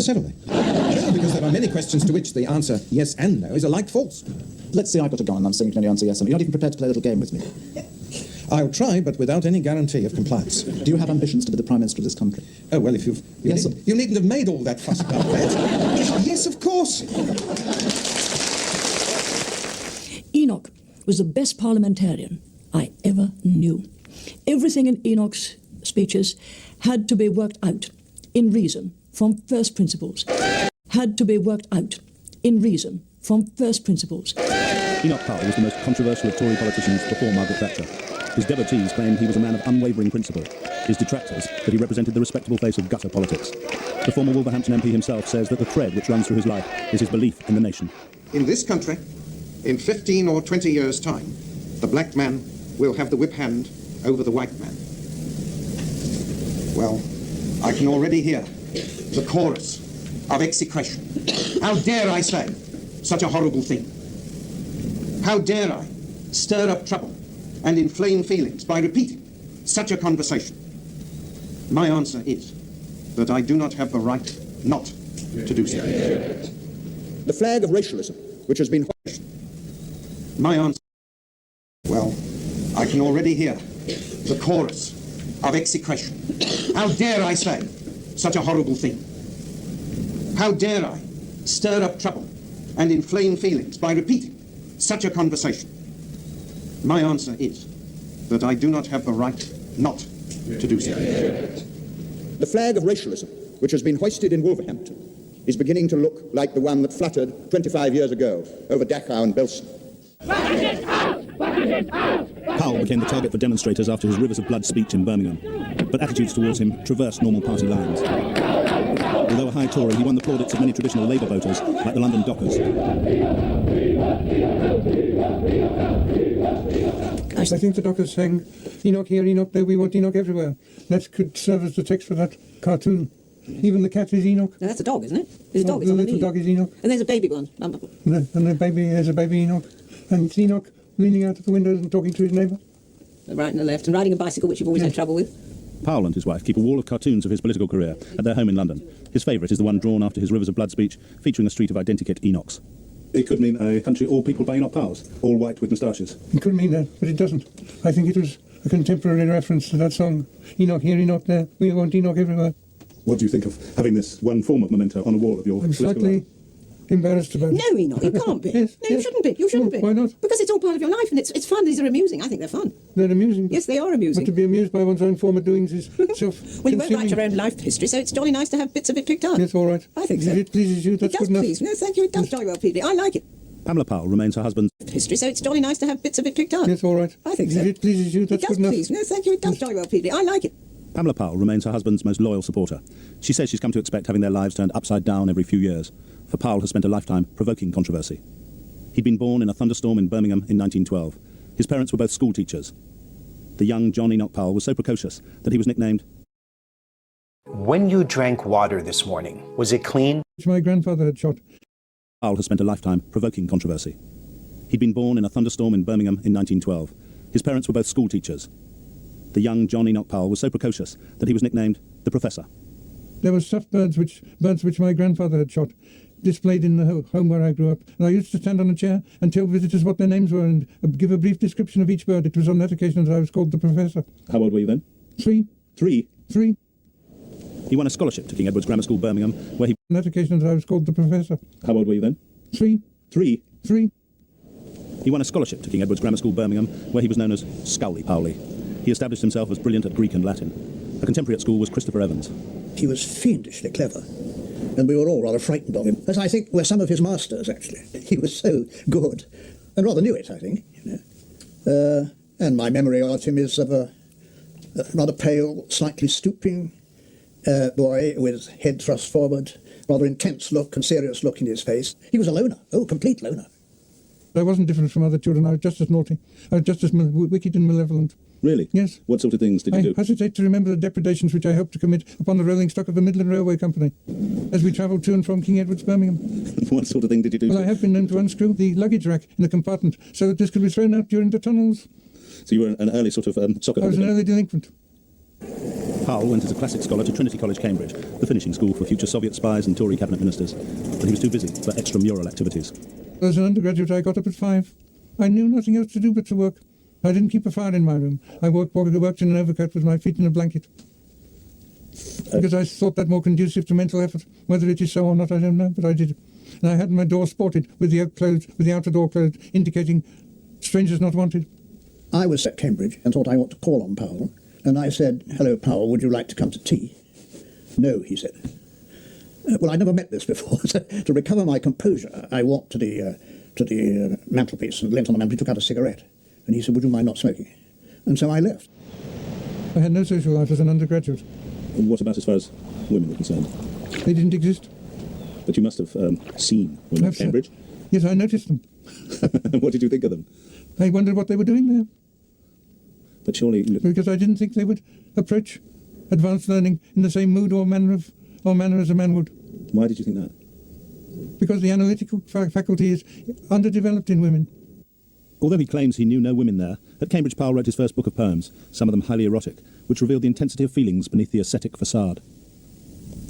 necessarily. Because there are many questions to which the answer yes and no is alike false. Let's say I've got to go and I'm saying you can only answer yes and no. You're not even prepared to play a little game with me. I'll try, but without any guarantee of compliance. Do you have ambitions to be the Prime Minister of this country? Oh, well, if you needn't have made all that fuss about that. Yes, of course. Enoch was the best parliamentarian I ever knew. Everything in Enoch's speeches had to be worked out in reason from first principles. Had to be worked out in reason from first principles. Enoch Powell was the most controversial of Tory politicians before Margaret Thatcher. His devotees claimed he was a man of unwavering principle. His detractors, that he represented the respectable face of gutter politics. The former Wolverhampton MP himself says that the thread which runs through his life is his belief in the nation. In this country, in 15 or 20 years' time, the black man will have the whip hand over the white man. Well, I can already hear the chorus of execration. How dare I say such a horrible thing? How dare I stir up trouble and inflame feelings by repeating such a conversation? My answer is that I do not have the right not to do so. The flag of racialism, which has been hoisted. My answer, well, I can already hear the chorus of execration. How dare I say such a horrible thing? How dare I stir up trouble and inflame feelings by repeating such a conversation? My answer is that I do not have the right not to do so. The flag of racialism, which has been hoisted in Wolverhampton, is beginning to look like the one that fluttered 25 years ago over Dachau and Belsen. Powell became the target for demonstrators after his rivers of blood speech in Birmingham, but attitudes towards him traversed normal party lines. Although a high Tory, he won the plaudits of many traditional Labour voters, like the London Dockers. I think the Dockers sang, Enoch here, Enoch there, we want Enoch everywhere. That could serve as the text for that cartoon. Even the cat is Enoch. No, that's a dog, isn't it? There's a dog. The little dog is Enoch. And there's a baby one. And there's a baby Enoch. And it's Enoch leaning out of the windows and talking to his neighbour. The right and the left. And riding a bicycle, which you've always had trouble with. Powell and his wife keep a wall of cartoons of his political career at their home in London. His favourite is the one drawn after his Rivers of Blood speech, featuring a street of identikit Enochs. It could mean a country all peopled by Enoch Powells, all white with moustaches. It could mean that, but it doesn't. I think it was a contemporary reference to that song, Enoch here, Enoch there, we want Enoch everywhere. What do you think of having this one form of memento on a wall of your I'm political slightly life? embarrassed about it. No, Enoch, you can't be. Yes, no, you yes. shouldn't be. You shouldn't be. Why not? Because it's all part of your life and it's fun. These are amusing. I think they're fun. They're amusing. Yes, they are amusing. But to be amused by one's own former doings is self-consuming. Well, you won't write your own life history, so it's jolly nice to have bits of it picked up. Yes, all right. I think so. If it pleases you, that's it does good enough. please. No, thank you. It does jolly well please me. I like it. Pamela Powell remains her husband's History, so it's jolly nice to have bits of it picked up. Yes, all right. I think so. If it pleases you, that's it does good enough. please. No, thank you. It does jolly well please me. I like it. Pamela Powell remains her husband's most loyal supporter. She says she's come to expect having their lives turned upside down every few years, for Powell has spent a lifetime provoking controversy. He'd been born in a thunderstorm in Birmingham in 1912. His parents were both school teachers. The young John Enoch Powell was so precocious that he was nicknamed... When you drank water this morning, was it clean? Which my grandfather had shot. Powell has spent a lifetime provoking controversy. He'd been born in a thunderstorm in Birmingham in 1912. His parents were both school teachers. The young John Enoch Powell was so precocious that he was nicknamed the Professor. There were stuffed birds which my grandfather had shot, displayed in the home where I grew up. And I used to stand on a chair and tell visitors what their names were and give a brief description of each bird. It was on that occasion that I was called the Professor. How old were you then? 3. 3? 3. He won a scholarship to King Edward's Grammar School, Birmingham, where he... On that occasion that I was called the Professor. How old were you then? 3. 3? 3. He won a scholarship to King Edward's Grammar School, Birmingham, where he was known as Scowly Powley. He established himself as brilliant at Greek and Latin. A contemporary at school was Christopher Evans. He was fiendishly clever, and we were all rather frightened of him, as I think were some of his masters, actually. He was so good, and rather knew it, I think, you know. And my memory of him is of a rather pale, slightly stooping boy with head thrust forward, rather intense look and serious look in his face. He was a loner, complete loner. I wasn't different from other children. I was just as naughty. I was just as wicked and malevolent. Really? Yes. What sort of things did you do? I hesitate to remember the depredations which I hoped to commit upon the rolling stock of the Midland Railway Company as we travelled to and from King Edward's, Birmingham. What sort of thing did you do? Well, I have been known to unscrew the luggage rack in the compartment so that this could be thrown out during the tunnels. So you were an early sort of soccer... I was an early delinquent. Powell went as a classic scholar to Trinity College, Cambridge, the finishing school for future Soviet spies and Tory cabinet ministers, but he was too busy for extramural activities. As an undergraduate, I got up at 5. I knew nothing else to do but to work. I didn't keep a fire in my room. I worked in an overcoat with my feet in a blanket. Because I thought that more conducive to mental effort. Whether it is so or not, I don't know, but I did it. And I had my door sported with the outer door closed, indicating strangers not wanted. I was at Cambridge and thought I ought to call on Powell, and I said, "Hello, Powell, would you like to come to tea?" "No," he said. Well, I'd never met this before. So to recover my composure, I walked to the mantelpiece and leant on the mantelpiece, took out a cigarette, and he said, "Would you mind not smoking?" And so I left. I had no social life as an undergraduate. And what about as far as women were concerned? They didn't exist. But you must have seen women at Cambridge. Yes, I noticed them. What did you think of them? I wondered what they were doing there. But surely... Because I didn't think they would approach advanced learning in the same mood or manner as a man would. Why did you think that? Because the analytical faculty is underdeveloped in women. Although he claims he knew no women there, at Cambridge Powell wrote his first book of poems, some of them highly erotic, which revealed the intensity of feelings beneath the ascetic facade.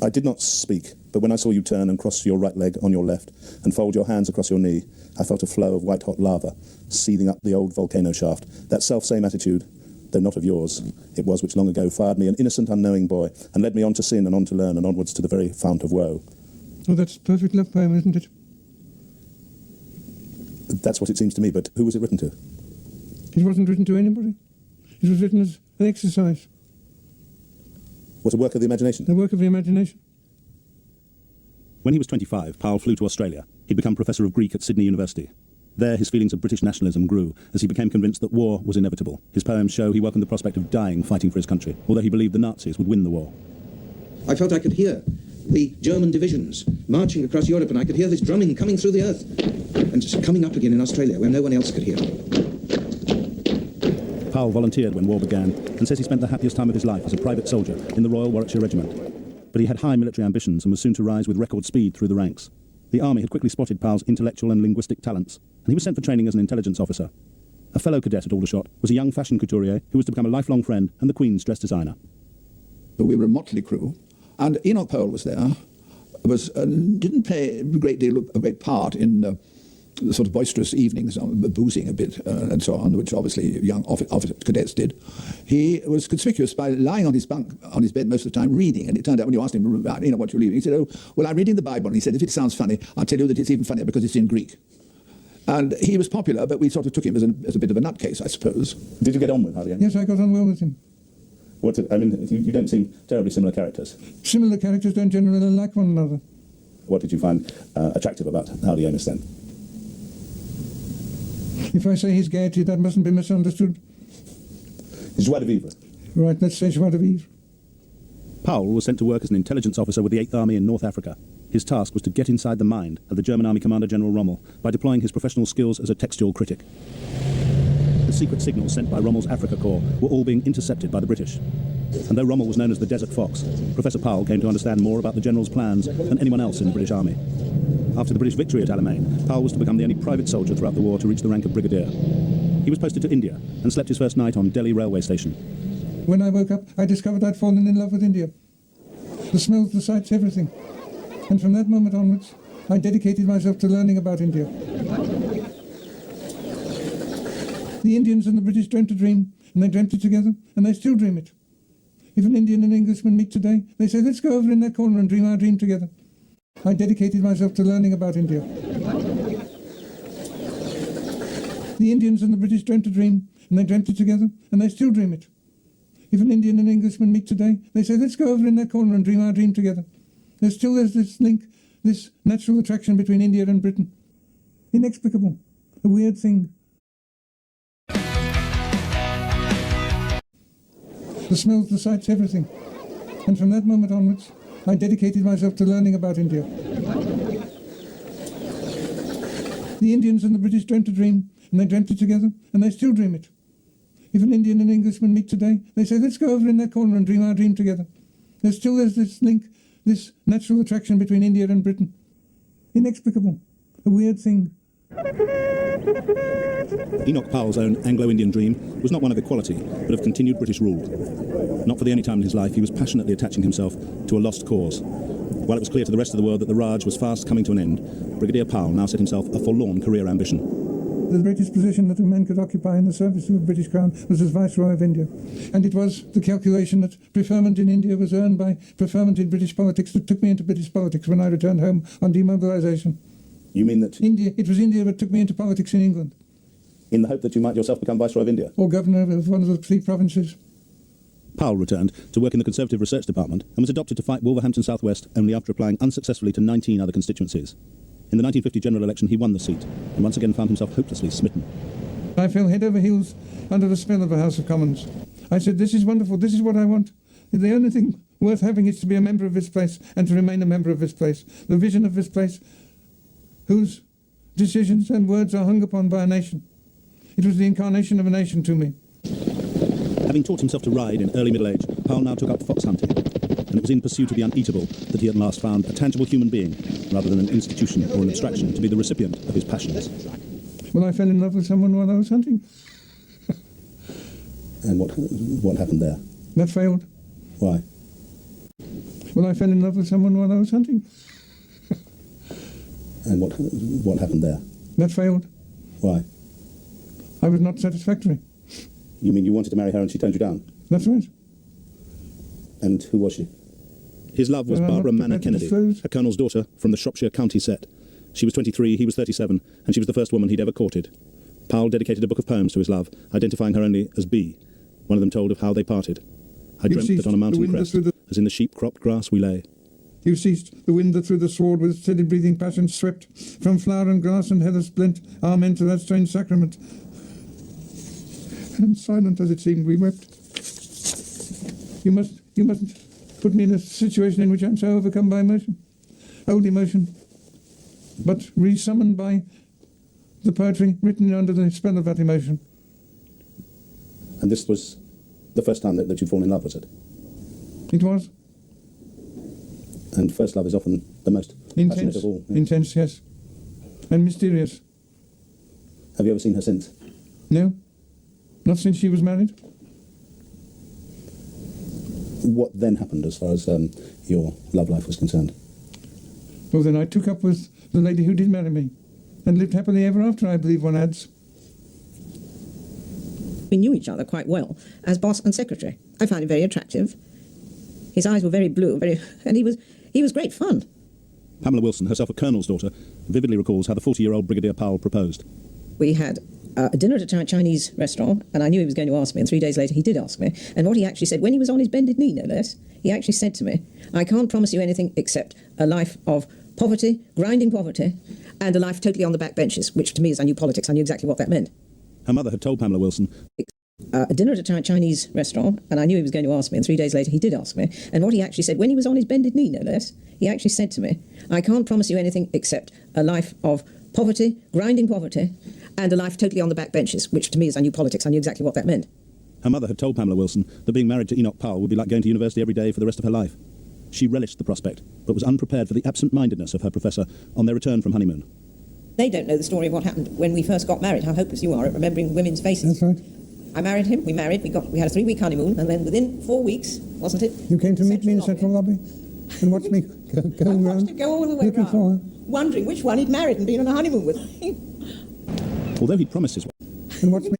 I did not speak, but when I saw you turn and cross your right leg on your left and fold your hands across your knee, I felt a flow of white-hot lava seething up the old volcano shaft. That self-same attitude, though not of yours, it was which long ago fired me, an innocent, unknowing boy, and led me on to sin and on to learn and onwards to the very fount of woe. Oh, that's a perfect love poem, isn't it? That's what it seems to me, but who was it written to? It wasn't written to anybody. It was written as an exercise. Was a work of the imagination? A work of the imagination. When he was 25, Powell flew to Australia. He'd become Professor of Greek at Sydney University. There, his feelings of British nationalism grew as he became convinced that war was inevitable. His poems show he welcomed the prospect of dying fighting for his country, although he believed the Nazis would win the war. I felt I could hear the German divisions marching across Europe, and I could hear this drumming coming through the earth and just coming up again in Australia where no one else could hear. Powell volunteered when war began and says he spent the happiest time of his life as a private soldier in the Royal Warwickshire Regiment. But he had high military ambitions and was soon to rise with record speed through the ranks. The army had quickly spotted Powell's intellectual and linguistic talents, and he was sent for training as an intelligence officer. A fellow cadet at Aldershot was a young fashion couturier who was to become a lifelong friend and the Queen's dress designer. We were a motley crew, and Enoch Powell was there. Didn't play a great part in the sort of boisterous evenings, boozing a bit and so on, which obviously young officer cadets did. He was conspicuous by lying on his bed most of the time reading, and it turned out when you asked him about, what you're reading, he said, "Oh, well, I'm reading the Bible," and he said, "If it sounds funny, I'll tell you that it's even funnier because it's in Greek." And he was popular, but we sort of took him as a bit of a nutcase, I suppose. Did you get on with Hardy? Yes, I got on well with him. You don't seem terribly similar characters. Similar characters don't generally like one another. What did you find attractive about Hardy Amos then? If I say his gaiety, that mustn't be misunderstood. His joie de vivre. Right, let's say joie de vivre. Powell was sent to work as an intelligence officer with the 8th Army in North Africa. His task was to get inside the mind of the German Army Commander General Rommel by deploying his professional skills as a textual critic. The secret signals sent by Rommel's Africa Corps were all being intercepted by the British. And though Rommel was known as the Desert Fox, Professor Powell came to understand more about the General's plans than anyone else in the British Army. After the British victory at Alamein, Powell was to become the only private soldier throughout the war to reach the rank of brigadier. He was posted to India and slept his first night on Delhi railway station. When I woke up, I discovered I'd fallen in love with India. The smells, the sights, everything. And from that moment onwards, I dedicated myself to learning about India. The Indians and the British dreamt a dream, and they dreamt it together, and they still dream it. If an Indian and an Englishman meet today, they say, "Let's go over in that corner and dream our dream together." I dedicated myself to learning about India. The Indians and the British dreamt a dream, and they dreamt it together, and they still dream it. If an Indian and an Englishman meet today, they say, "Let's go over in that corner and dream our dream together." There's this link, this natural attraction between India and Britain. Inexplicable, a weird thing. The smells, the sights, everything. And from that moment onwards, I dedicated myself to learning about India. The Indians and the British dreamt a dream, and they dreamt it together, and they still dream it. If an Indian and an Englishman meet today, they say, "Let's go over in that corner and dream our dream together." There's this link, this natural attraction between India and Britain. Inexplicable, a weird thing. Enoch Powell's own Anglo-Indian dream was not one of equality, but of continued British rule. Not for the only time in his life, he was passionately attaching himself to a lost cause. While it was clear to the rest of the world that the Raj was fast coming to an end, Brigadier Powell now set himself a forlorn career ambition. The greatest position that a man could occupy in the service of the British Crown was as Viceroy of India. And it was the calculation that preferment in India was earned by preferment in British politics that took me into British politics when I returned home on demobilisation. You mean that... It was India that took me into politics in England. In the hope that you might yourself become Viceroy of India? Or Governor of one of the 3 provinces. Powell returned to work in the Conservative Research Department and was adopted to fight Wolverhampton South West only after applying unsuccessfully to 19 other constituencies. In the 1950 general election, he won the seat and once again found himself hopelessly smitten. I fell head over heels under the spell of the House of Commons. I said, this is wonderful, this is what I want. The only thing worth having is to be a member of this place and to remain a member of this place. The vision of this place, whose decisions and words are hung upon by a nation. It was the incarnation of a nation to me. Having taught himself to ride in early middle age, Powell now took up fox hunting. And it was in pursuit of the uneatable that he at last found a tangible human being, rather than an institution or an abstraction, to be the recipient of his passions. Well, I fell in love with someone while I was hunting. And what happened there? That failed. Why? Well, I fell in love with someone while I was hunting. And what happened there? That failed. Why? I was not satisfactory. You mean you wanted to marry her and she turned you down? That's right. And who was she? His love was Well, Barbara I'm not Manor prepared to Kennedy, disclose. a colonel's daughter from the Shropshire County set. She was 23, he was 37, and she was the first woman he'd ever courted. Powell dedicated a book of poems to his love, identifying her only as B. One of them told of how they parted. I dreamt that on a mountain crest, as in the sheep-cropped grass we lay. You ceased, the wind that through the sward with steady breathing passion swept, from flower and grass and heather splint, amen to that strange sacrament. And silent as it seemed, we wept. You mustn't put me in a situation in which I'm so overcome by emotion. Old emotion, but resummoned by the poetry written under the spell of that emotion. And this was the first time that you'd fallen in love, was it? It was. And first love is often the most passionate of all. Yeah. Intense, yes. And mysterious. Have you ever seen her since? No. Not since she was married. What then happened as far as your love life was concerned? Well, then I took up with the lady who did marry me and lived happily ever after, I believe one adds. We knew each other quite well as boss and secretary. I found him very attractive. His eyes were very blue, and he was great fun. Pamela Wilson, herself a colonel's daughter, vividly recalls how the 40-year-old Brigadier Powell proposed. We had a dinner at a Chinese restaurant, and I knew he was going to ask me, and 3 days later he did ask me. And what he actually said, when he was on his bended knee, no less, he actually said to me, I can't promise you anything except a life of poverty, grinding poverty, and a life totally on the back benches, which to me, as I knew politics, I knew exactly what that meant. Her mother had told Pamela Wilson, a dinner at a Chinese restaurant, and I knew he was going to ask me, and 3 days later he did ask me. And what he actually said, when he was on his bended knee, no less, he actually said to me, I can't promise you anything except a life of poverty, grinding poverty, and a life totally on the back benches, which to me, as I knew politics, I knew exactly what that meant. Her mother had told Pamela Wilson that being married to Enoch Powell would be like going to university every day for the rest of her life. She relished the prospect, but was unprepared for the absent-mindedness of her professor on their return from honeymoon. They don't know the story of what happened when we first got married, how hopeless you are at remembering women's faces. That's right. I married him, we married, we had a 3-week honeymoon, and then within 4 weeks, wasn't it? You came to meet me in Central Lobby and watched me going I watched round him go all the way looking round, for her. wondering which one he'd married and been on a honeymoon with. Although he'd promised his wife, And watched me.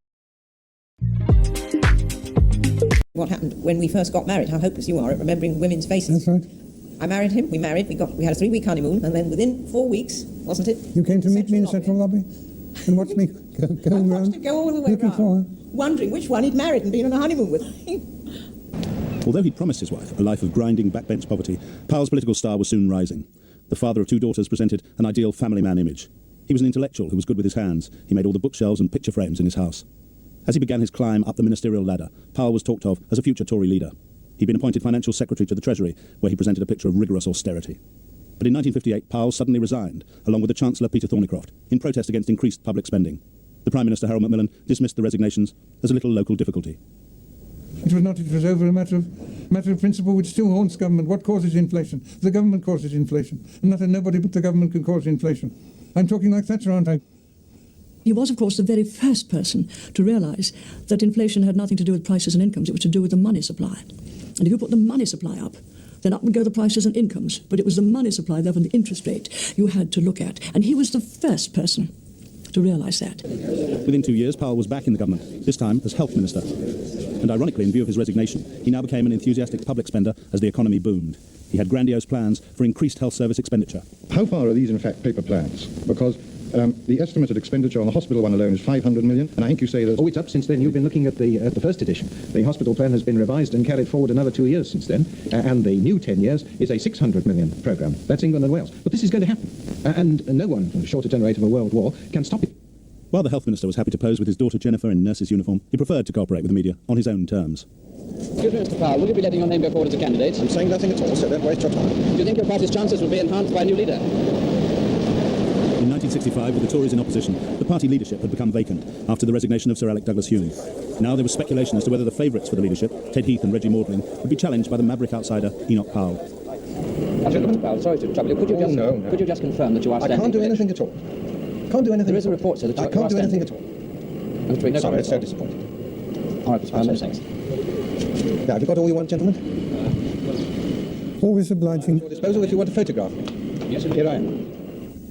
What happened when we first got married, how hopeless you are at remembering women's faces. That's right. I married him, we married, we had a 3-week honeymoon, and then within 4 weeks, wasn't it? You came to meet me in Central Lobby and watched me going I watched round him go all the way looking for her. round, wondering which one he'd married and been on a honeymoon with. although he'd promised his wife a life of grinding backbench poverty, Powell's political star was soon rising. The father of 2 daughters presented an ideal family man image. He was an intellectual who was good with his hands. He made all the bookshelves and picture frames in his house. As he began his climb up the ministerial ladder, Powell was talked of as a future Tory leader. He'd been appointed financial secretary to the Treasury, where he presented a picture of rigorous austerity. But in 1958, Powell suddenly resigned, along with the Chancellor Peter Thornycroft, in protest against increased public spending. The Prime Minister, Harold Macmillan, dismissed the resignations as a little local difficulty. It was not, it was over a matter of principle which still haunts government. What causes inflation? The government causes inflation. And nobody but the government can cause inflation. I'm talking like Thatcher, aren't I? He was, of course, the very first person to realise that inflation had nothing to do with prices and incomes. It was to do with the money supply. And if you put the money supply up, then up would go the prices and incomes. But it was the money supply, therefore the interest rate, you had to look at. And he was the first person to realise that. Within 2 years, Powell was back in the government, this time as health minister. And ironically, in view of his resignation, he now became an enthusiastic public spender as the economy boomed. He had grandiose plans for increased health service expenditure. How far are these, in fact, paper plans? Because the estimated expenditure on the hospital one alone is 500 million, and I think you say that... Oh, it's up since then. You've been looking at the first edition. The hospital plan has been revised and carried forward another 2 years since then, and the new 10 years is a 600 million programme. That's England and Wales. But this is going to happen, and no one, short at any rate of a world war, can stop it. While the health minister was happy to pose with his daughter Jennifer in nurse's uniform, he preferred to cooperate with the media on his own terms. Excuse me, Mr. Powell, will you be letting your name go forward as a candidate? I'm saying nothing at all, so don't waste your time. Do you think your party's chances will be enhanced by a new leader? In 1965, with the Tories in opposition, the party leadership had become vacant after the resignation of Sir Alec Douglas-Home. Now there was speculation as to whether the favourites for the leadership, Ted Heath and Reggie Maudling, would be challenged by the maverick outsider Enoch Powell. Actually, Mr. Powell, sorry to trouble you. Could you just confirm that you are standing? I can't do anything at all. Can't do anything. There is a report, sir, that I can't do anything at all. Sorry, it's so disappointing. All right, Mr. Powell, thanks. Now, have you got all you want, gentlemen? Always obliging. At your disposal if you want to photograph me. Yes, sir. Here I am.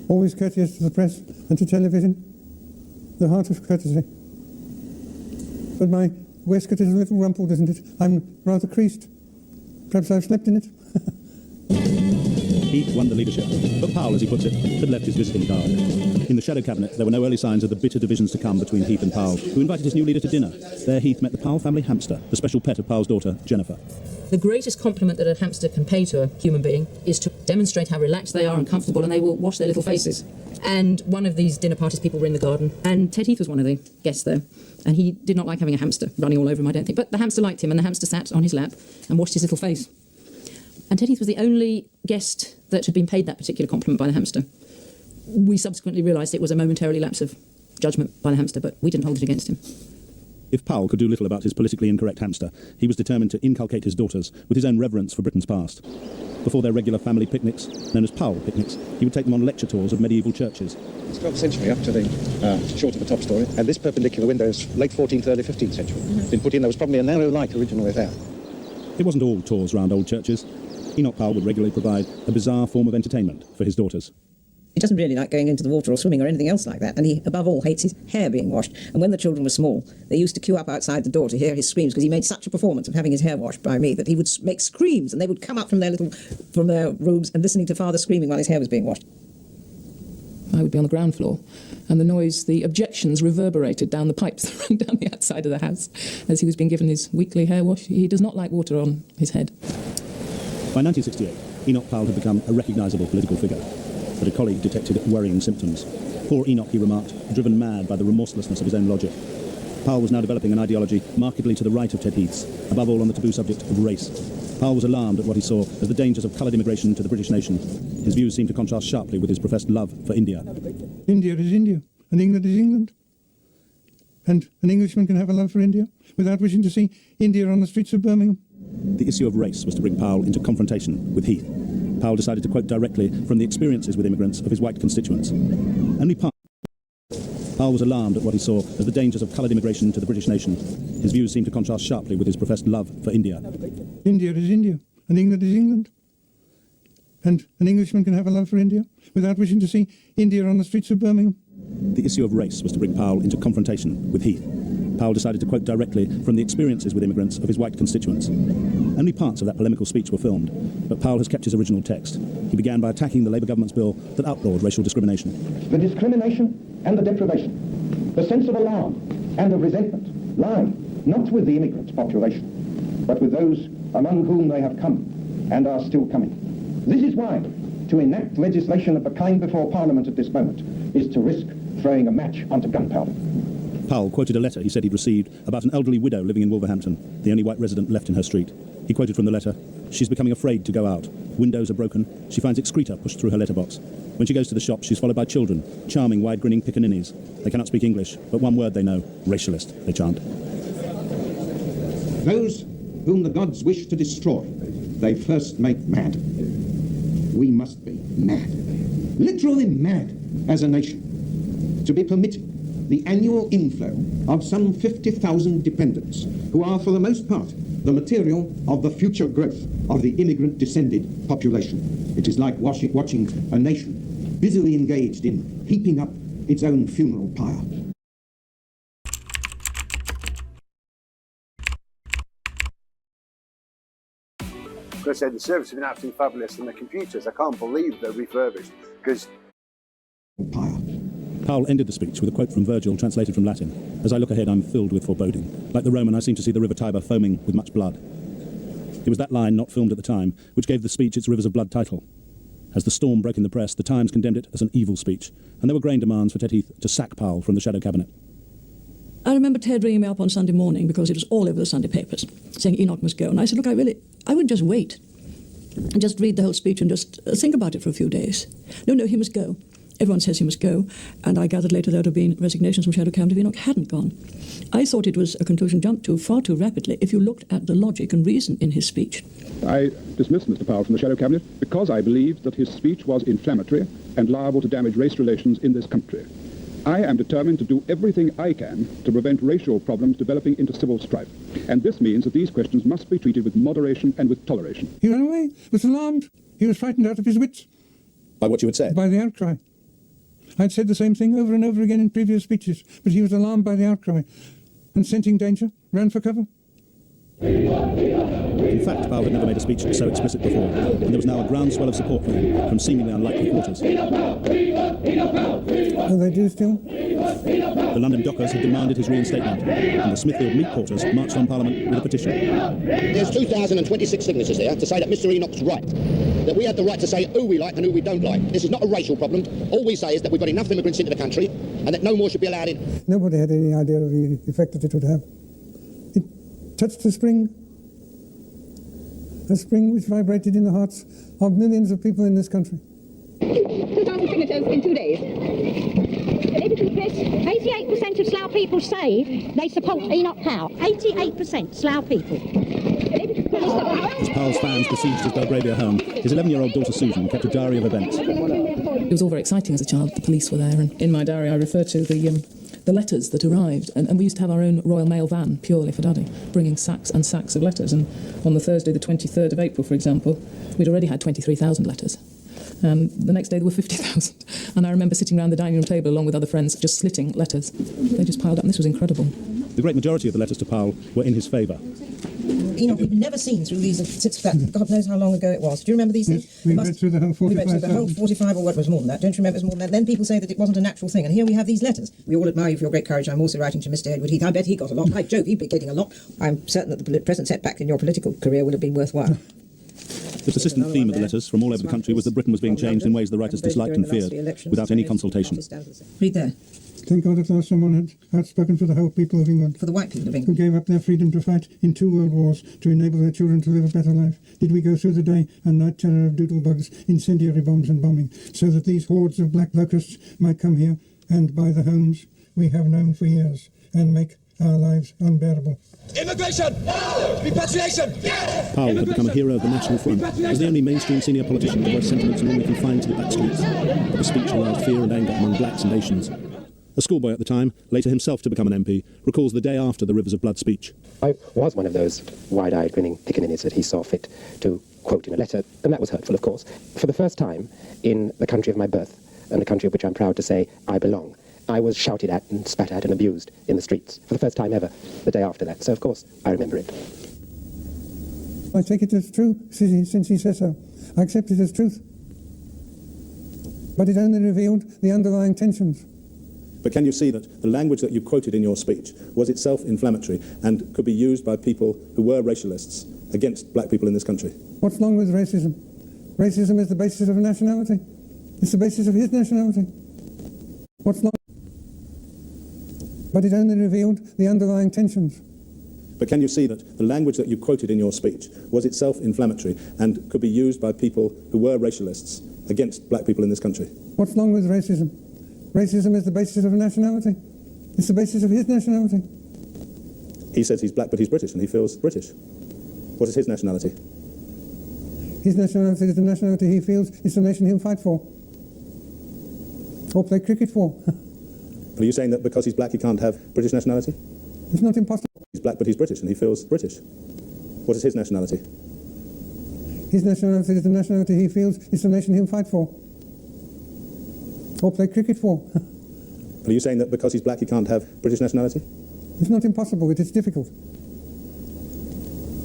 Always courteous to the press and to television. The heart of courtesy. But my waistcoat is a little rumpled, isn't it? I'm rather creased. Perhaps I've slept in it. Heath won the leadership, but Powell, as he puts it, had left his visiting card. In the shadow cabinet, there were no early signs of the bitter divisions to come between Heath and Powell, who invited his new leader to dinner. There Heath met the Powell family hamster, the special pet of Powell's daughter, Jennifer. The greatest compliment that a hamster can pay to a human being is to demonstrate how relaxed they are and comfortable, and they will wash their little faces. And one of these dinner parties, people were in the garden, and Ted Heath was one of the guests there. And he did not like having a hamster running all over him, I don't think. But the hamster liked him, and the hamster sat on his lap and washed his little face. And Ted Heath was the only guest that had been paid that particular compliment by the hamster. We subsequently realised it was a momentarily lapse of judgment by the hamster, but we didn't hold it against him. If Powell could do little about his politically incorrect hamster, he was determined to inculcate his daughters with his own reverence for Britain's past. Before their regular family picnics, known as Powell picnics, he would take them on lecture tours of medieval churches. It's 12th century up to the short of the top story, and this perpendicular window is late 14th, early 15th century. Been put in, there was probably a narrow light originally there. It wasn't all tours round old churches. Enoch Powell would regularly provide a bizarre form of entertainment for his daughters. He doesn't really like going into the water or swimming or anything else like that, and he, above all, hates his hair being washed. And when the children were small, they used to queue up outside the door to hear his screams, because he made such a performance of having his hair washed by me that he would make screams, and they would come up from their rooms and listening to father screaming while his hair was being washed. I would be on the ground floor, and the noise, the objections reverberated down the pipes that ran down the outside of the house as he was being given his weekly hair wash. He does not like water on his head. By 1968, Enoch Powell had become a recognisable political figure, but a colleague detected worrying symptoms. Poor Enoch, he remarked, driven mad by the remorselessness of his own logic. Powell was now developing an ideology markedly to the right of Ted Heath's, above all on the taboo subject of race. Powell was alarmed at what he saw as the dangers of coloured immigration to the British nation. His views seemed to contrast sharply with his professed love for India. India is India, and England is England. And an Englishman can have a love for India without wishing to see India on the streets of Birmingham. The issue of race was to bring Powell into confrontation with Heath. Powell decided to quote directly from the experiences with immigrants of his white constituents. Powell was alarmed at what he saw as the dangers of coloured immigration to the British nation. His views seemed to contrast sharply with his professed love for India. India is India, and England is England. And an Englishman can have a love for India without wishing to see India on the streets of Birmingham. The issue of race was to bring Powell into confrontation with Heath. Powell decided to quote directly from the experiences with immigrants of his white constituents. Only parts of that polemical speech were filmed, but Powell has kept his original text. He began by attacking the Labour government's bill that outlawed racial discrimination. The discrimination and the deprivation, the sense of alarm and of resentment lie not with the immigrant population, but with those among whom they have come and are still coming. This is why to enact legislation of the kind before Parliament at this moment is to risk throwing a match onto gunpowder. Powell quoted a letter he said he'd received about an elderly widow living in Wolverhampton, the only white resident left in her street. He quoted from the letter, "She's becoming afraid to go out. Windows are broken. She finds excreta pushed through her letterbox. When she goes to the shop, she's followed by children, charming, wide-grinning pickaninnies. They cannot speak English, but one word they know, racialist, they chant." Those whom the gods wish to destroy, they first make mad. We must be mad, literally mad as a nation, to be permitted the annual inflow of some 50,000 dependents who are, for the most part, the material of the future growth of the immigrant-descended population. It is like watching a nation busily engaged in heaping up its own funeral pyre. I said the service has been absolutely fabulous, and the computers, I can't believe they're refurbished, because... Powell ended the speech with a quote from Virgil translated from Latin. As I look ahead, I'm filled with foreboding. Like the Roman, I seem to see the river Tiber foaming with much blood. It was that line, not filmed at the time, which gave the speech its Rivers of Blood title. As the storm broke in the press, the Times condemned it as an evil speech, and there were growing demands for Ted Heath to sack Powell from the shadow cabinet. I remember Ted ringing me up on Sunday morning because it was all over the Sunday papers, saying Enoch must go. And I said, look, I would just wait and just read the whole speech and just think about it for a few days. No, he must go. Everyone says he must go, and I gathered later there would have been resignations from Shadow Cabinet if Enoch hadn't gone. I thought it was a conclusion jumped to far too rapidly if you looked at the logic and reason in his speech. I dismissed Mr. Powell from the Shadow Cabinet because I believed that his speech was inflammatory and liable to damage race relations in this country. I am determined to do everything I can to prevent racial problems developing into civil strife. And this means that these questions must be treated with moderation and with toleration. He ran away, was alarmed. He was frightened out of his wits. By what you had said? By the outcry. I'd said the same thing over and over again in previous speeches, but he was alarmed by the outcry and scenting danger, ran for cover. In fact, Powell had never made a speech so explicit before, and there was now a groundswell of support for him from seemingly unlikely quarters. Oh, they do still? The London dockers had demanded his reinstatement, and the Smithfield meat porters marched on Parliament with a petition. There's 2,026 signatures there to say that Mr. Enoch's right, that we have the right to say who we like and who we don't like. This is not a racial problem. All we say is that we've got enough immigrants into the country and that no more should be allowed in. Nobody had any idea of the effect that it would have. It touched the spring, a spring which vibrated in the hearts of millions of people in this country. 2,000 signatures in 2 days. The Liberty Press, 88% of Slough people say they support Enoch Powell. 88% Slough people. As Powell's fans besieged his Belgravia home, his 11-year-old daughter Susan kept a diary of events. It was all very exciting as a child. The police were there, and in my diary I refer to the letters that arrived, and we used to have our own Royal Mail van purely for Daddy, bringing sacks and sacks of letters. And on the Thursday, the 23rd of April, for example, we'd already had 23,000 letters. The next day there were 50,000, and I remember sitting around the dining room table along with other friends just slitting letters. They just piled up, and this was incredible. The great majority of the letters to Powell were in his favour. Enoch, we've never seen through these since that, God knows how long ago it was. Do you remember these things? Yes, we read through the whole 45. We read through the whole 45, or what was more than that. Don't you remember it was more than that? Then people say that it wasn't a natural thing, and here we have these letters. We all admire you for your great courage. I'm also writing to Mr. Edward Heath. I bet he got a lot. I joke, he'd be getting a lot. I'm certain that the present setback in your political career would have been worthwhile. The persistent theme of the letters from all over the country was that Britain was being changed in ways the writers disliked and feared, without any consultation. Read there. Thank God at last someone had spoken for the whole people of England. For the white people of Who England. gave up their freedom to fight in 2 world wars to enable their children to live a better life. Did we go through the day and night terror of doodlebugs, incendiary bombs and bombing, so that these hordes of black locusts might come here and buy the homes we have known for years and make our lives unbearable? Immigration! No! Repatriation! Yes! Powell had become a hero of the National Front. As the only mainstream senior politician to voice sentiments normally confined to the back streets, but the speech aroused fear and anger among blacks and Asians. A schoolboy at the time, later himself to become an MP, recalls the day after the Rivers of Blood speech. I was one of those wide-eyed, grinning pickaninnies that he saw fit to quote in a letter, and that was hurtful, of course. For the first time in the country of my birth, and the country of which I'm proud to say I belong, I was shouted at and spat at and abused in the streets for the first time ever the day after that. So, of course, I remember it. I take it as true since he says so. I accept it as truth. But it only revealed the underlying tensions. But can you see that the language that you quoted in your speech was itself inflammatory and could be used by people who were racialists against black people in this country? What's wrong with racism? Racism is the basis of a nationality. It's the basis of his nationality. What's wrong? But it only revealed the underlying tensions. But can you see that the language that you quoted in your speech was itself inflammatory and could be used by people who were racialists against black people in this country? What's wrong with racism? Racism is the basis of a nationality. It's the basis of his nationality. He says he's black, but he's British, and he feels British. What is his nationality? His nationality is the nationality he feels is the nation he'll fight for. Or play cricket for. Are you saying that because he's black he can't have British nationality? It's not impossible. He's black but he's British and he feels British. What is his nationality? His nationality is the nationality he feels is the nation he'll fight for. Or play cricket for. Are you saying that because he's black he can't have British nationality? It's not impossible, it is difficult.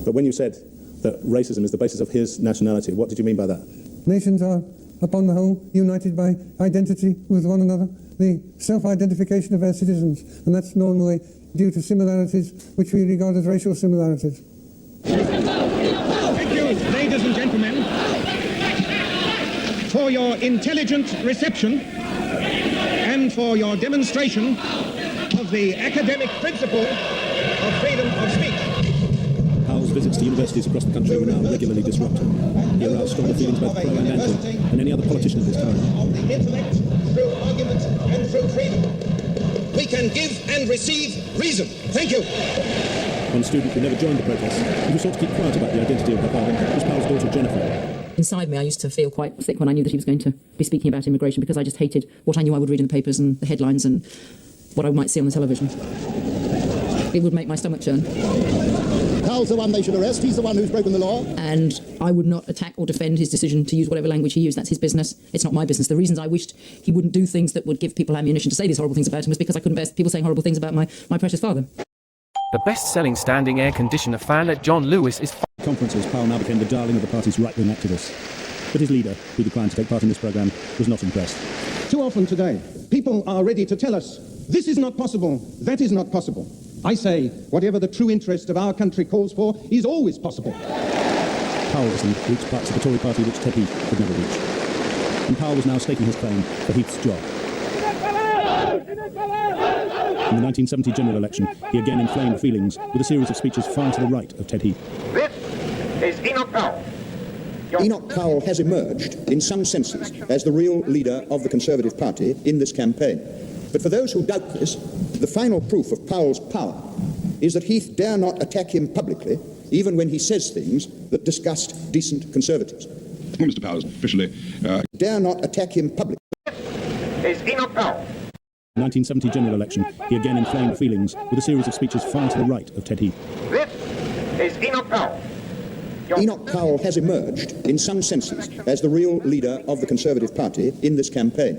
But when you said that racism is the basis of his nationality, what did you mean by that? Nations are, upon the whole, united by identity with one another, the self-identification of our citizens, and that's normally due to similarities which we regard as racial similarities. Thank you, ladies and gentlemen, for your intelligent reception and for your demonstration of the academic principle of freedom of speech. Powell's visits to universities across the country were now regularly disrupted. He aroused stronger feelings both pro and anti than any other politician of his time. Of the intellect, through argument and through freedom, we can give and receive reason. Thank you. One student who never joined the protest, he was sought to keep quiet about the identity of her father, was Powell's daughter Jennifer. Inside me, I used to feel quite sick when I knew that he was going to be speaking about immigration, because I just hated what I knew I would read in the papers and the headlines and what I might see on the television. It would make my stomach churn. Powell's the one they should arrest. He's the one who's broken the law. And I would not attack or defend his decision to use whatever language he used. That's his business. It's not my business. The reasons I wished he wouldn't do things that would give people ammunition to say these horrible things about him was because I couldn't bear people saying horrible things about my precious father. The best-selling standing air conditioner fan at John Lewis is... Conferences, Powell now became the darling of the party's right-wing activists. But his leader, who declined to take part in this programme, was not impressed. Too often today, people are ready to tell us, this is not possible, that is not possible. I say, whatever the true interest of our country calls for is always possible. Powell reached parts of the Tory party which Ted Heath could never reach. And Powell was now staking his claim for Heath's job. In the 1970 general election, he again inflamed feelings with a series of speeches far to the right of Ted Heath. This is Enoch Powell. Enoch Powell has emerged, in some senses, as the real leader of the Conservative Party in this campaign. But for those who doubt this, the final proof of Powell's power is that Heath dare not attack him publicly, even when he says things that disgust decent Conservatives. Well, Mr. Powell is officially... Dare not attack him publicly. This is Enoch Powell. 1970 general election, he again inflamed feelings with a series of speeches far to the right of Ted Heath. This is Enoch Powell. Enoch Powell has emerged, in some senses, as the real leader of the Conservative Party in this campaign.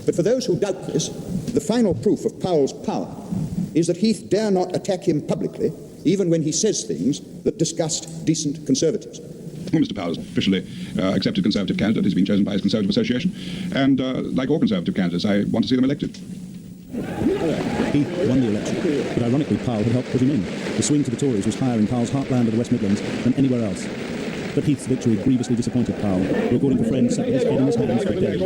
But for those who doubt this, the final proof of Powell's power is that Heath dare not attack him publicly, even when he says things that disgust decent Conservatives. Well, Mr. Powell is officially accepted Conservative candidate. He's been chosen by his Conservative Association. And like all Conservative candidates, I want to see them elected. Heath won the election, but ironically Powell had helped put him in. The swing to the Tories was higher in Powell's heartland of the West Midlands than anywhere else. But Heath's victory grievously disappointed Powell, who, according to friends, sat with his head in his hands for days.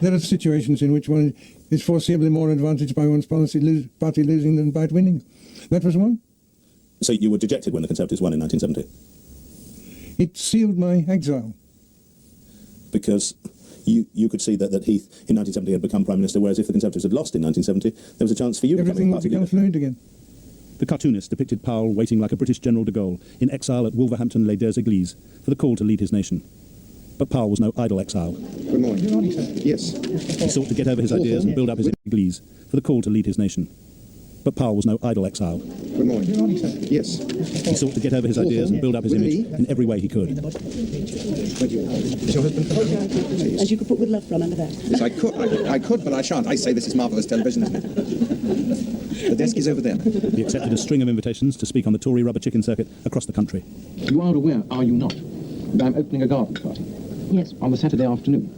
There are situations in which one is foreseeably more advantaged by one's party losing than by it winning. That was one. So you were dejected when the Conservatives won in 1970? It sealed my exile. Because you could see that Heath in 1970 had become Prime Minister, whereas if the Conservatives had lost in 1970, there was a chance for you becoming party leader. Fluid again. The cartoonist depicted Powell waiting like a British General de Gaulle in exile at Wolverhampton-les-Deux-Églises for the call to lead his nation. But Powell was no idle exile. Good morning. Good morning, sir. Yes. He sought to get over his ideas and build up his Église for the call to lead his nation. But Powell was no idle exile. Good morning. Good morning, sir. Yes. He sought to get over his ideas and build up his image in every way he could. Is your husband? And you could put with love from under that. Yes, I could, but I shan't. I say this is marvellous television, isn't it? The desk is over there. He accepted a string of invitations to speak on the Tory rubber chicken circuit across the country. You are aware, are you not, that I'm opening a garden party? Yes. On the Saturday afternoon.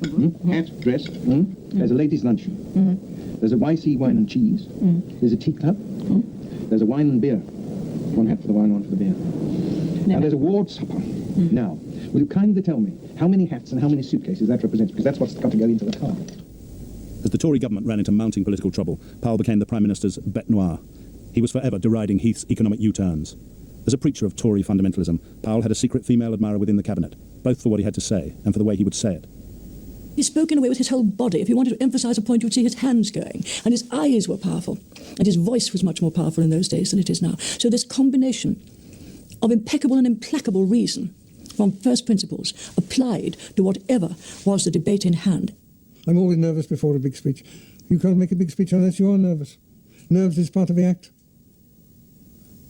Hat, dress, there's a ladies' luncheon. There's a YC wine and cheese. There's a tea club. There's a wine and beer. One hat for the wine, one for the beer. No. And there's a ward supper. Now, will you kindly tell me how many hats and how many suitcases that represents? Because that's what's got to go into the car. As the Tory government ran into mounting political trouble, Powell became the Prime Minister's bête noire. He was forever deriding Heath's economic U-turns. As a preacher of Tory fundamentalism, Powell had a secret female admirer within the cabinet, both for what he had to say and for the way he would say it. He spoke in a way with his whole body. If he wanted to emphasise a point, you would see his hands going. And his eyes were powerful. And his voice was much more powerful in those days than it is now. So this combination of impeccable and implacable reason from first principles applied to whatever was the debate in hand. I'm always nervous before a big speech. You can't make a big speech unless you are nervous. Nerves is part of the act.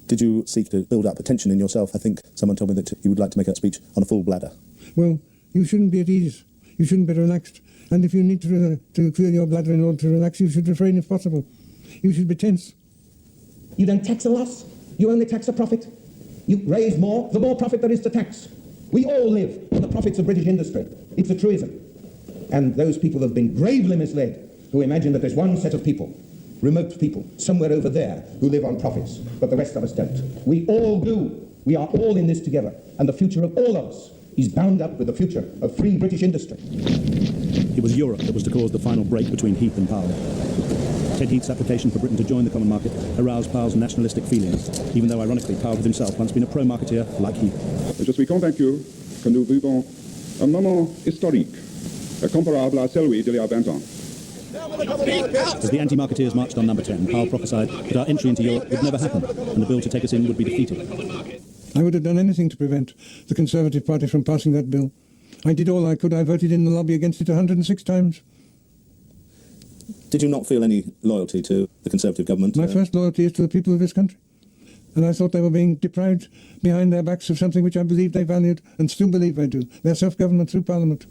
Did you seek to build up attention in yourself? I think someone told me that you would like to make a speech on a full bladder. Well, you shouldn't be at ease. You shouldn't be relaxed. And if you need to clear your bladder in order to relax, you should refrain if possible. You should be tense. You don't tax a loss. You only tax a profit. You raise more, the more profit there is to tax. We all live on the profits of British industry. It's a truism. And those people have been gravely misled who imagine that there's one set of people, remote people, somewhere over there, who live on profits, but the rest of us don't. We all do. We are all in this together. And the future of all of us is bound up with the future of free British industry. It was Europe that was to cause the final break between Heath and Powell. Ted Heath's application for Britain to join the common market aroused Powell's nationalistic feelings, even though, ironically, Powell had himself once been a pro-marketeer like Heath. Je suis convaincu que nous vivons un moment historique, comparable à celui d'il y a 20 ans. As the anti-marketeers marched on number 10, Powell prophesied that our entry into Europe would never happen, and the bill to take us in would be defeated. I would have done anything to prevent the Conservative Party from passing that bill. I did all I could. I voted in the lobby against it 106 times. Did you not feel any loyalty to the Conservative government? My first loyalty is to the people of this country. And I thought they were being deprived behind their backs of something which I believed they valued and still believe they do, their self-government through Parliament.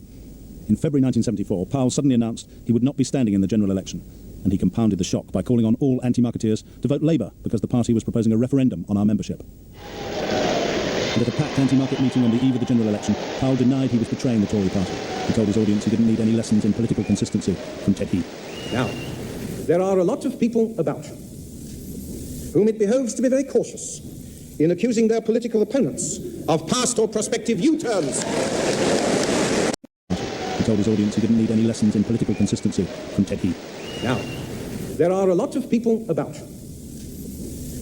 In February 1974, Powell suddenly announced he would not be standing in the general election, and he compounded the shock by calling on all anti-marketeers to vote Labour because the party was proposing a referendum on our membership. And at a packed anti-market meeting on the eve of the general election, Powell denied he was betraying the Tory party. He told his audience he didn't need any lessons in political consistency from Ted Heath. Now, there are a lot of people about whom it behoves to be very cautious in accusing their political opponents of past or prospective U-turns. He told his audience he didn't need any lessons in political consistency from Ted Heath. Now, there are a lot of people about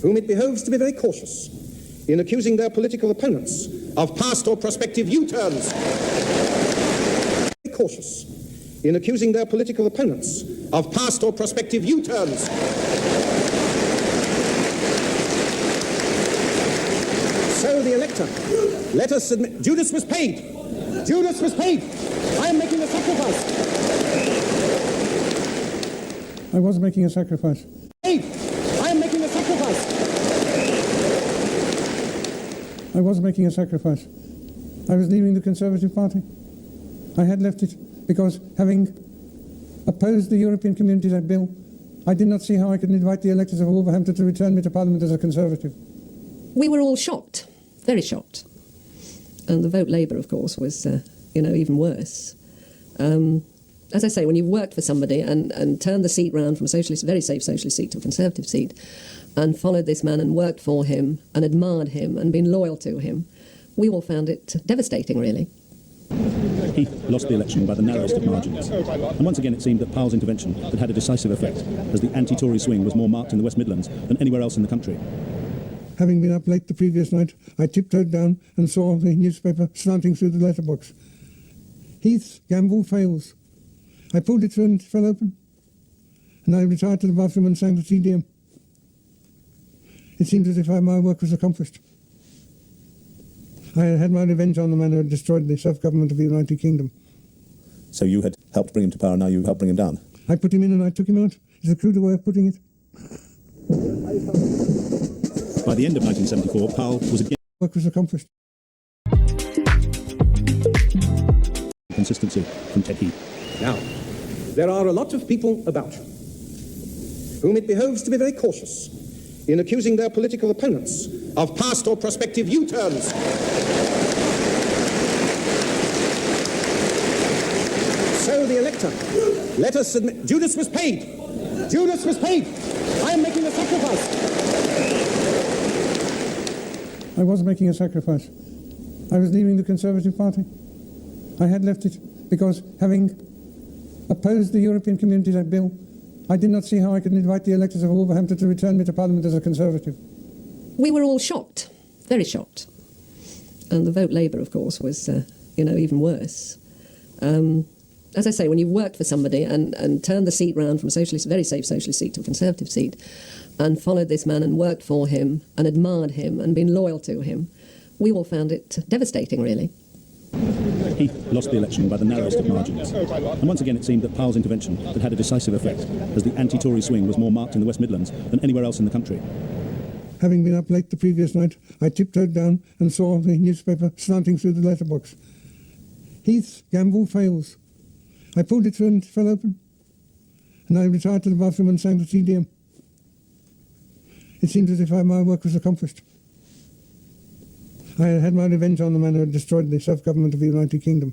whom it behoves to be very cautious in accusing their political opponents of past or prospective U-turns. Very cautious in accusing their political opponents of past or prospective U-turns. So the elector, let us admit, Judas was paid. Judas was paid. I am making a sacrifice. I was making a sacrifice. Paid. I am making a sacrifice. I was making a sacrifice. I was leaving the Conservative Party. I had left it because, having opposed the European Communities Act bill, I did not see how I could invite the electors of Wolverhampton to return me to Parliament as a Conservative. We were all shocked, very shocked. And the vote Labour, of course, was, even worse. As I say, when you've worked for somebody and turned the seat round from a socialist, very safe socialist seat to a Conservative seat, and followed this man and worked for him and admired him and been loyal to him, we all found it devastating, really. Heath lost the election by the narrowest of margins. And once again it seemed that Powell's intervention had had a decisive effect, as the anti-Tory swing was more marked in the West Midlands than anywhere else in the country. Having been up late the previous night, I tiptoed down and saw the newspaper slanting through the letterbox. Heath's gamble fails. I pulled it through and it fell open. And I retired to the bathroom and sang the Te Deum. It seemed as if my work was accomplished. I had my revenge on the man who had destroyed the self-government of the United Kingdom. So you had helped bring him to power, now you helped bring him down? I put him in and I took him out. It's a cruder way of putting it. By the end of 1974, Powell was again... Work was accomplished. Consistency from Ted Heath. Now, there are a lot of people about whom it behoves to be very cautious in accusing their political opponents of past or prospective U-turns. So the elector, let us admit, Judas was paid. Judas was paid. I am making a sacrifice. I was making a sacrifice. I was leaving the Conservative Party. I had left it because, having opposed the European Communities Act bill, I did not see how I could invite the electors of Wolverhampton to return me to Parliament as a Conservative. We were all shocked, very shocked. And the vote Labour, of course, was, even worse. As I say, when you've worked for somebody and turned the seat round from a socialist, very safe socialist seat to a Conservative seat, and followed this man and worked for him and admired him and been loyal to him, we all found it devastating, really. Heath lost the election by the narrowest of margins. And once again it seemed that Powell's intervention had had a decisive effect, as the anti-Tory swing was more marked in the West Midlands than anywhere else in the country. Having been up late the previous night, I tiptoed down and saw the newspaper slanting through the letterbox. Heath's gamble fails. I pulled it through and it fell open. And I retired to the bathroom and sang the Te Deum. It seemed as if my work was accomplished. I had had my revenge on the man who had destroyed the self-government of the United Kingdom.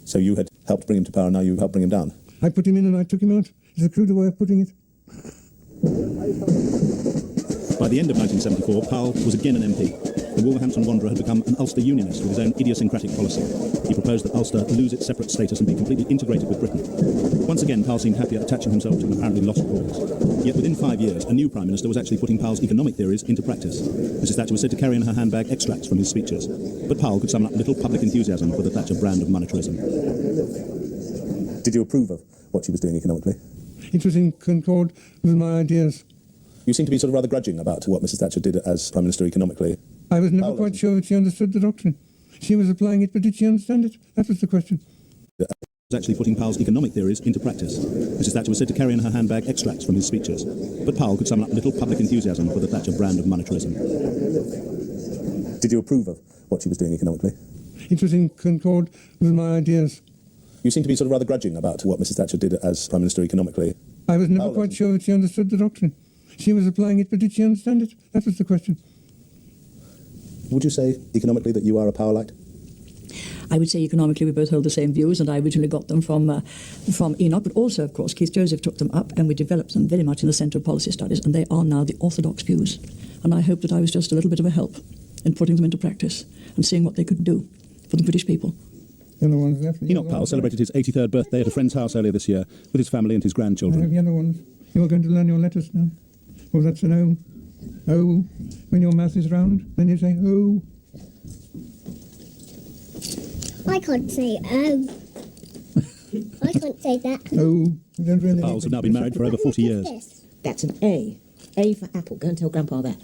So you had helped bring him to power, now you helped bring him down? I put him in and I took him out. It's a cruder way of putting it. By the end of 1974, Powell was again an MP. The Wolverhampton Wanderer had become an Ulster Unionist with his own idiosyncratic policy. He proposed that Ulster lose its separate status and be completely integrated with Britain. Once again, Powell seemed happier attaching himself to an apparently lost cause. Yet within 5 years, a new Prime Minister was actually putting Powell's economic theories into practice. Mrs Thatcher was said to carry in her handbag extracts from his speeches. But Powell could summon up little public enthusiasm for the Thatcher brand of monetarism. Did you approve of what she was doing economically? It was in concord with my ideas. You seem to be sort of rather grudging about what Mrs Thatcher did as Prime Minister economically. I was never quite sure that she understood the doctrine. She was applying it, but did she understand it? That was the question. Was actually putting Powell's economic theories into practice. Mrs Thatcher was said to carry in her handbag extracts from his speeches. But Powell could summon up little public enthusiasm for the Thatcher brand of monetarism. Did you approve of what she was doing economically? It was in concord with my ideas. You seem to be sort of rather grudging about what Mrs Thatcher did as Prime Minister economically. I was never quite sure that she understood the doctrine. She was applying it, but did she understand it? That was the question. Would you say economically that you are a Powellite? I would say economically we both hold the same views, and I originally got them from Enoch, but also, of course, Keith Joseph took them up, and we developed them very much in the Centre of Policy Studies, and they are now the orthodox views. And I hope that I was just a little bit of a help in putting them into practice and seeing what they could do for the British people. Enoch Powell celebrated his 83rd birthday at a friend's house earlier this year with his family and his grandchildren. I have the other ones. You're going to learn your letters now. Well, that's an O. O. When your mouth is round, then you say O. I can't say O. I can't say that. O. You don't really. Powells have now been married for over 40 years. That's an A. A for apple. Go and tell Grandpa that.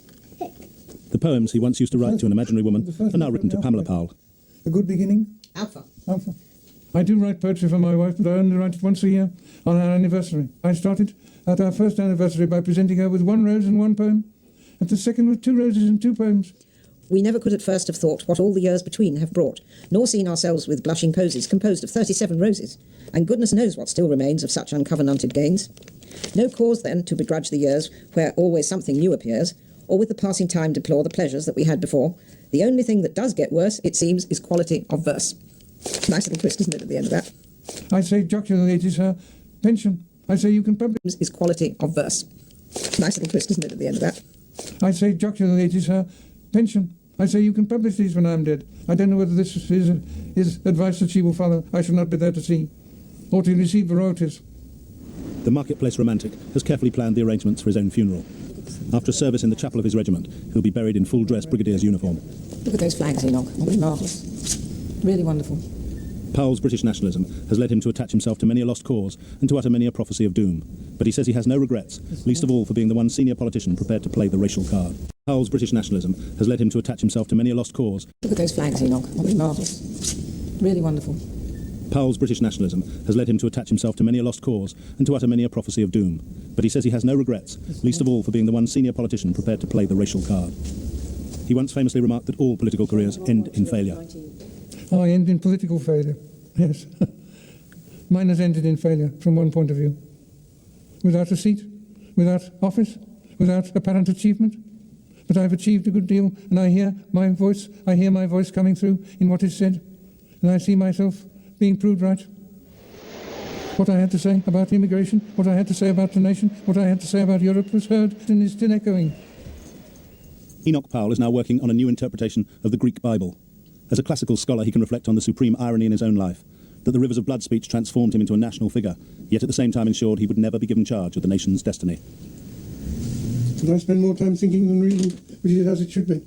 The poems he once used to write to an imaginary woman are now written to Pamela Powell. A good beginning? Alpha. Alpha. I do write poetry for my wife, but I only write it once a year on our anniversary. I started at our first anniversary by presenting her with 1 rose and 1 poem, at the second with 2 roses and 2 poems. We never could at first have thought what all the years between have brought, nor seen ourselves with blushing posies composed of 37 roses, and goodness knows what still remains of such uncovenanted gains. No cause, then, to begrudge the years where always something new appears, or with the passing time deplore the pleasures that we had before. The only thing that does get worse, it seems, is quality of verse. Nice little twist, isn't it, at the end of that? I say jocularly it is her pension. I say you can publish... Is quality of verse. Nice little twist, isn't it, at the end of that? I say jocularly it is her pension. I say you can publish these when I'm dead. I don't know whether this is advice that she will follow. I shall not be there to see. Or to receive the royalties. The marketplace romantic has carefully planned the arrangements for his own funeral. After a service in the chapel of his regiment, he'll be buried in full-dress brigadier's uniform. Look at those flags, Enoch. Aren't they marvellous? Really wonderful. Powell's British nationalism has led him to attach himself to many a lost cause and to utter many a prophecy of doom. But he says he has no regrets, least of all for being the one senior politician prepared to play the racial card. Powell's British nationalism has led him to attach himself to many a lost cause. Look at those flags, Enoch. Aren't they marvellous? Really wonderful. Powell's British nationalism has led him to attach himself to many a lost cause and to utter many a prophecy of doom. But he says he has no regrets, least of all for being the one senior politician prepared to play the racial card. He once famously remarked that all political careers end in failure. I end in political failure, yes. Mine has ended in failure from one point of view. Without a seat, without office, without apparent achievement. But I've achieved a good deal, and I hear my voice coming through in what is said, and I see myself being proved right. What I had to say about immigration, what I had to say about the nation, what I had to say about Europe was heard and is still echoing. Enoch Powell is now working on a new interpretation of the Greek Bible. As a classical scholar, he can reflect on the supreme irony in his own life, that the rivers of blood speech transformed him into a national figure, yet at the same time ensured he would never be given charge of the nation's destiny. And I spend more time thinking than reading, which is as it should be.